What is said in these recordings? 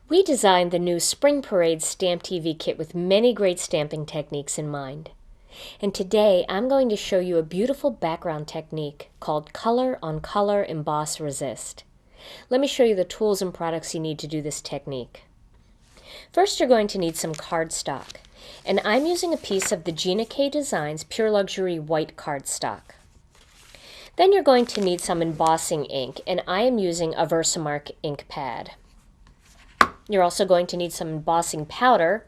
We designed the new Spring Parade Stamp TV kit with many great stamping techniques in mind. And today I'm going to show you a beautiful background technique called Color on Color Emboss Resist. Let me show you the tools and products you need to do this technique. First, you're going to need some cardstock, and I'm using a piece of the Gina Designs Pure Luxury White cardstock. Then you're going to need some embossing ink, and I am using a Versamark ink pad. You're also going to need some embossing powder,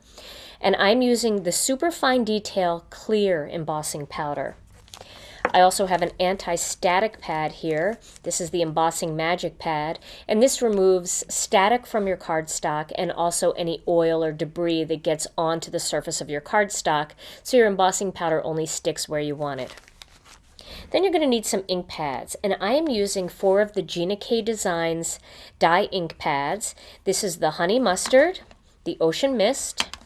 and I'm using the Superfine Detail Clear Embossing Powder. I also have an anti-static pad here. This is the Embossing Magic Pad, and this removes static from your cardstock and also any oil or debris that gets onto the surface of your cardstock, so your embossing powder only sticks where you want it. Then you're going to need some ink pads, and I am using 4 of the Gina Designs dye ink pads. This is the Honey Mustard, the Ocean Mist,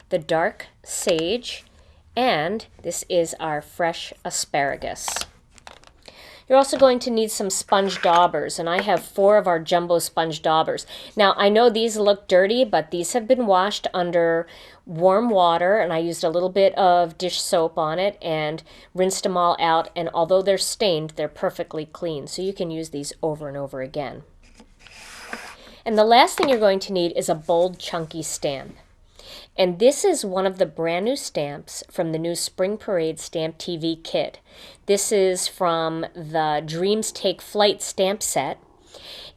the Dark Sage, and this is our Fresh Asparagus. You're also going to need some sponge daubers, and I have 4 of our jumbo sponge daubers. Now, I know these look dirty, but these have been washed under warm water, and I used a little bit of dish soap on it and rinsed them all out, and although they're stained, they're perfectly clean, so you can use these over and over again. And the last thing you're going to need is a bold, chunky stamp. And this is one of the brand new stamps from the new Spring Parade Stamp TV kit. This is from the Dreams Take Flight stamp set.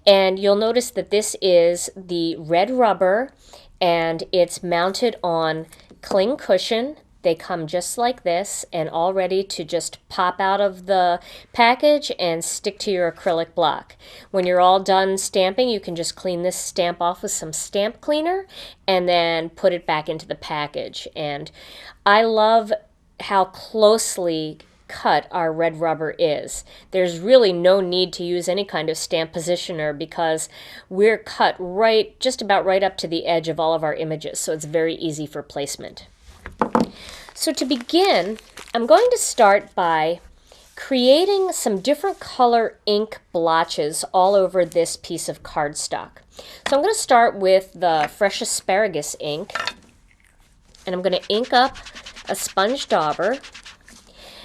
And you'll notice that this is the red rubber, and it's mounted on cling cushion. They come just like this and all ready to just pop out of the package and stick to your acrylic block. When you're all done stamping, you can just clean this stamp off with some stamp cleaner and then put it back into the package. And I love how closely cut our red rubber is. There's really no need to use any kind of stamp positioner because we're cut right, just about right up to the edge of all of our images, so it's very easy for placement. So to begin, I'm going to start by creating some different color ink blotches all over this piece of cardstock. So I'm going to start with the Fresh Asparagus ink, and I'm going to ink up a sponge dauber,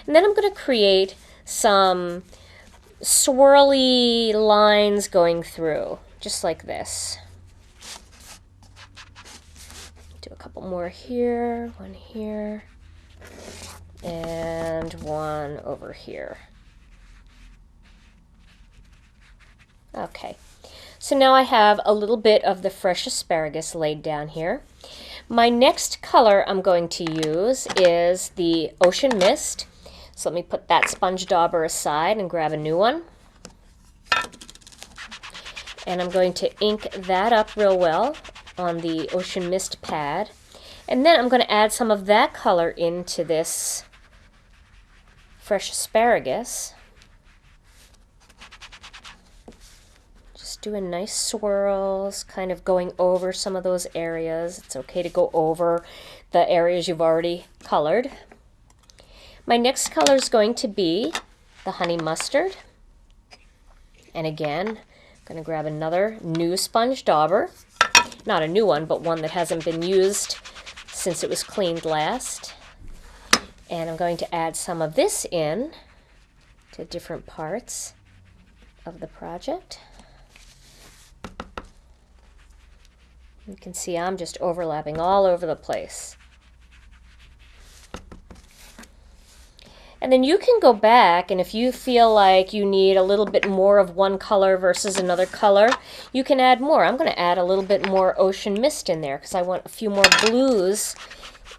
and then I'm going to create some swirly lines going through, just like this. Do a couple more here, one here, and one over here. Okay, so now I have a little bit of the Fresh Asparagus laid down here. My next color I'm going to use is the Ocean Mist. So let me put that sponge dauber aside and grab a new one. And I'm going to ink that up real well on the Ocean Mist pad. And then I'm going to add some of that color into this Fresh Asparagus. Just doing nice swirls, kind of going over some of those areas. It's okay to go over the areas you've already colored. My next color is going to be the Honey Mustard. And again, I'm going to grab another new sponge dauber. Not a new one, but one that hasn't been used since it was cleaned last. And I'm going to add some of this in to different parts of the project. You can see I'm just overlapping all over the place. And then you can go back, and if you feel like you need a little bit more of one color versus another color, you can add more. I'm going to add a little bit more Ocean Mist in there because I want a few more blues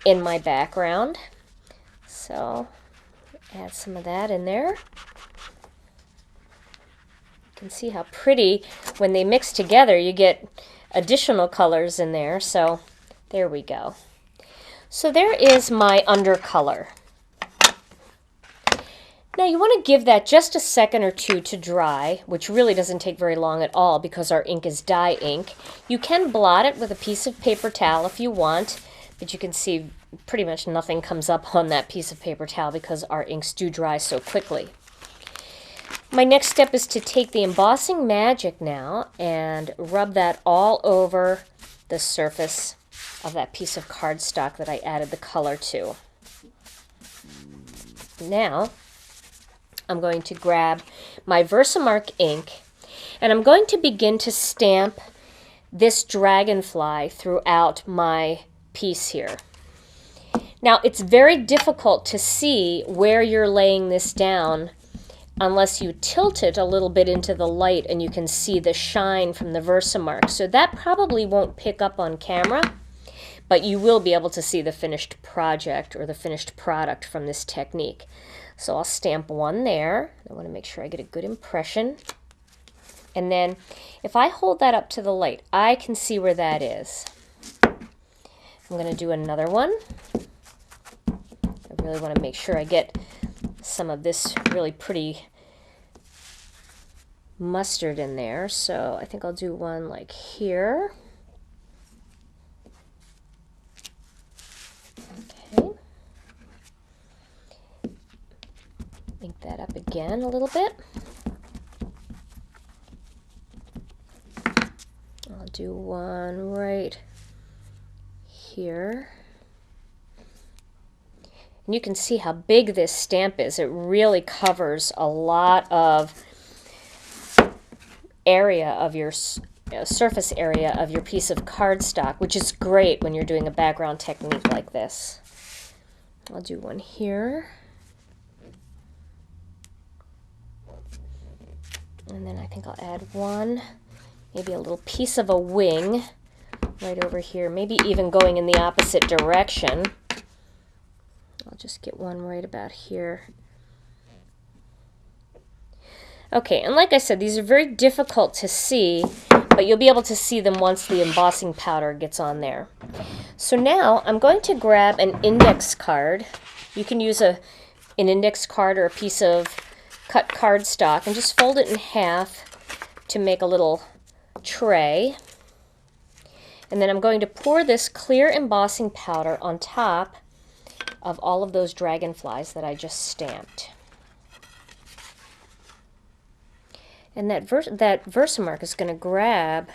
in my background. So add some of that in there. You can see how pretty, when they mix together, you get additional colors in there. So there we go. So there is my undercolor. Now you want to give that just a second or two to dry, which really doesn't take very long at all because our ink is dye ink. You can blot it with a piece of paper towel if you want, but you can see pretty much nothing comes up on that piece of paper towel because our inks do dry so quickly. My next step is to take the Embossing Magic now and rub that all over the surface of that piece of cardstock that I added the color to. Now, I'm going to grab my Versamark ink, and I'm going to begin to stamp this dragonfly throughout my piece here. Now, it's very difficult to see where you're laying this down unless you tilt it a little bit into the light and you can see the shine from the Versamark. So that probably won't pick up on camera, but you will be able to see the finished project or the finished product from this technique. So I'll stamp one there. I want to make sure I get a good impression. And then if I hold that up to the light, I can see where that is. I'm going to do another one. I really want to make sure I get some of this really pretty mustard in there. So I think I'll do one like here. Okay. Ink that up again a little bit. I'll do one right here. And you can see how big this stamp is. It really covers a lot of area of your surface area of your piece of cardstock, which is great when you're doing a background technique like this. I'll do one here. And then I think I'll add one, maybe a little piece of a wing right over here, maybe even going in the opposite direction. I'll just get one right about here. Okay, and like I said, these are very difficult to see, but you'll be able to see them once the embossing powder gets on there. So now I'm going to grab an index card. You can use an index card or a piece of cut cardstock and just fold it in half to make a little tray. And then I'm going to pour this clear embossing powder on top of all of those dragonflies that I just stamped. And that Versamark is going to grab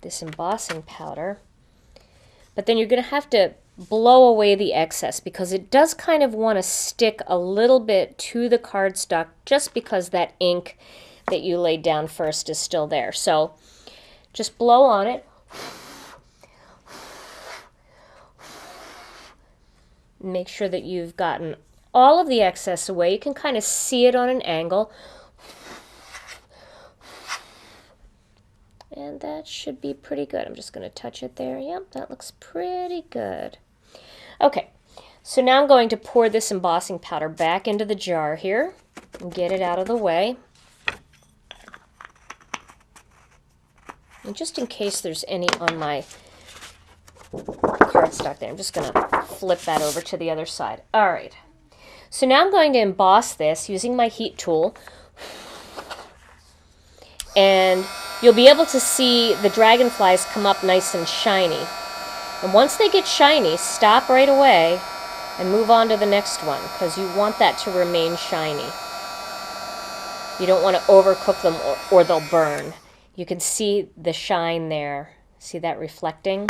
this embossing powder, but then you're going to have to blow away the excess because it does kind of want to stick a little bit to the cardstock just because that ink that you laid down first is still there. So just blow on it. Make sure that you've gotten all of the excess away. You can kind of see it on an angle. And that should be pretty good. I'm just going to touch it there. Yep, that looks pretty good. Okay, so now I'm going to pour this embossing powder back into the jar here and get it out of the way. And just in case there's any on my cardstock there, I'm just going to flip that over to the other side. All right. So now I'm going to emboss this using my heat tool. And you'll be able to see the dragonflies come up nice and shiny. And once they get shiny, stop right away and move on to the next one because you want that to remain shiny. You don't want to overcook them or they'll burn. You can see the shine there. See that reflecting?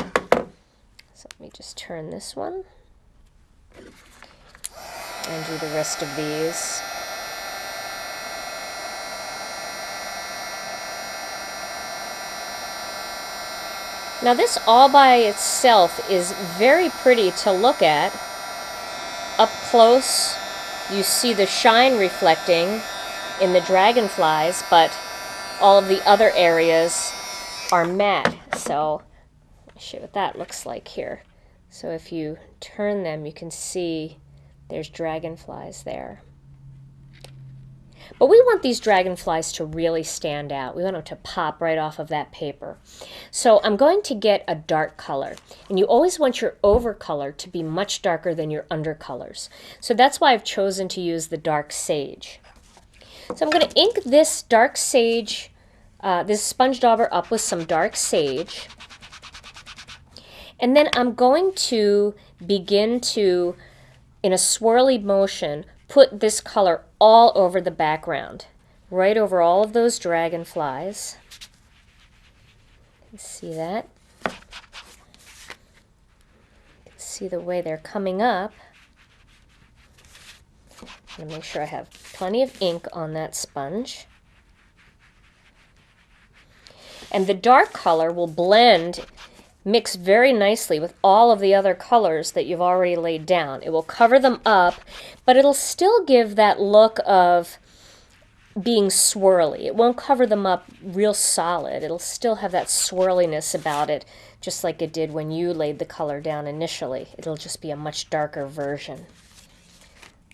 So let me just turn this one and do the rest of these. Now this all by itself is very pretty to look at. Up close you see the shine reflecting in the dragonflies, but all of the other areas are matte. So I'll show you what that looks like here. So if you turn them, you can see there's dragonflies there. But we want these dragonflies to really stand out. We want them to pop right off of that paper. So I'm going to get a dark color. And you always want your overcolor to be much darker than your undercolors. So that's why I've chosen to use the dark sage. So I'm going to ink this dark sage, this sponge dauber up with some dark sage. And then I'm going to begin to, in a swirly motion, put this color all over the background, right over all of those dragonflies. See that? See the way they're coming up. I'm going to make sure I have plenty of ink on that sponge. And the dark color will blend, mix very nicely with all of the other colors that you've already laid down. It will cover them up, but it'll still give that look of being swirly. It won't cover them up real solid. It'll still have that swirliness about it, just like it did when you laid the color down initially. It'll just be a much darker version.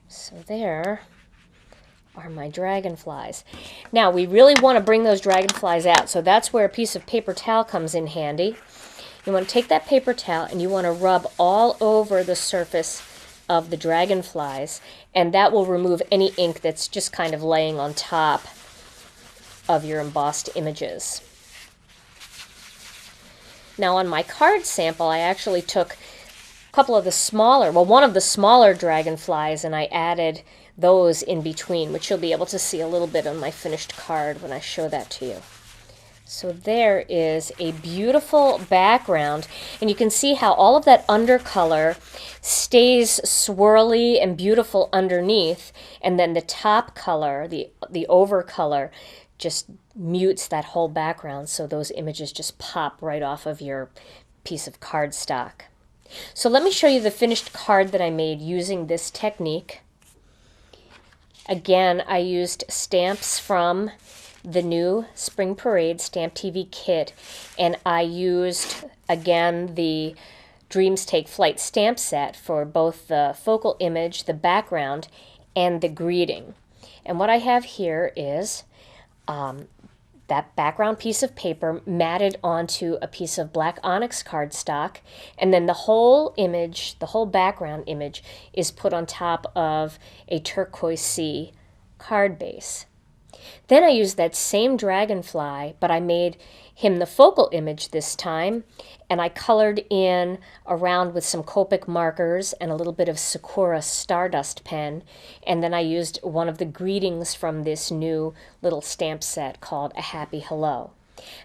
So there are my dragonflies. Now we really want to bring those dragonflies out, so that's where a piece of paper towel comes in handy. You want to take that paper towel and you want to rub all over the surface of the dragonflies, and that will remove any ink that's just kind of laying on top of your embossed images. Now on my card sample, I actually took a couple of the smaller, well, one of the smaller dragonflies, and I added those in between, which you'll be able to see a little bit on my finished card when I show that to you. So there is a beautiful background, and you can see how all of that undercolor stays swirly and beautiful underneath, and then the top color, the overcolor, just mutes that whole background, so those images just pop right off of your piece of cardstock. So let me show you the finished card that I made using this technique. Again, I used stamps from the new Spring Parade Stamp TV kit, and I used, again, the Dreams Take Flight stamp set for both the focal image, the background, and the greeting. And what I have here is that background piece of paper matted onto a piece of black onyx cardstock, and then the whole image, the whole background image, is put on top of a turquoise sea card base. Then I used that same dragonfly, but I made him the focal image this time, and I colored in around with some Copic markers and a little bit of Sakura Stardust pen, and then I used one of the greetings from this new little stamp set called A Happy Hello.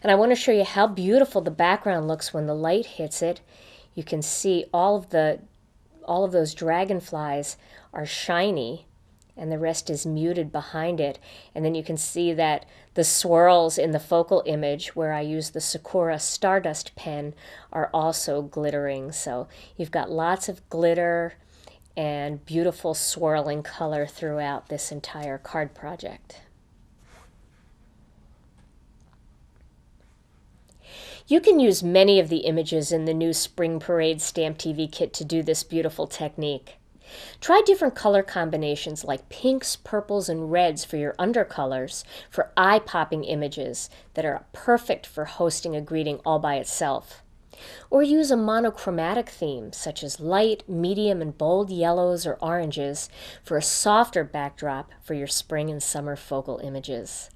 And I want to show you how beautiful the background looks when the light hits it. You can see all of those dragonflies are shiny, and the rest is muted behind it. And then you can see that the swirls in the focal image where I use the Sakura Stardust pen are also glittering. So you've got lots of glitter and beautiful swirling color throughout this entire card project. You can use many of the images in the new Spring Parade Stamp TV kit to do this beautiful technique. Try different color combinations like pinks, purples, and reds for your undercolors for eye-popping images that are perfect for hosting a greeting all by itself. Or use a monochromatic theme such as light, medium, and bold yellows or oranges for a softer backdrop for your spring and summer focal images.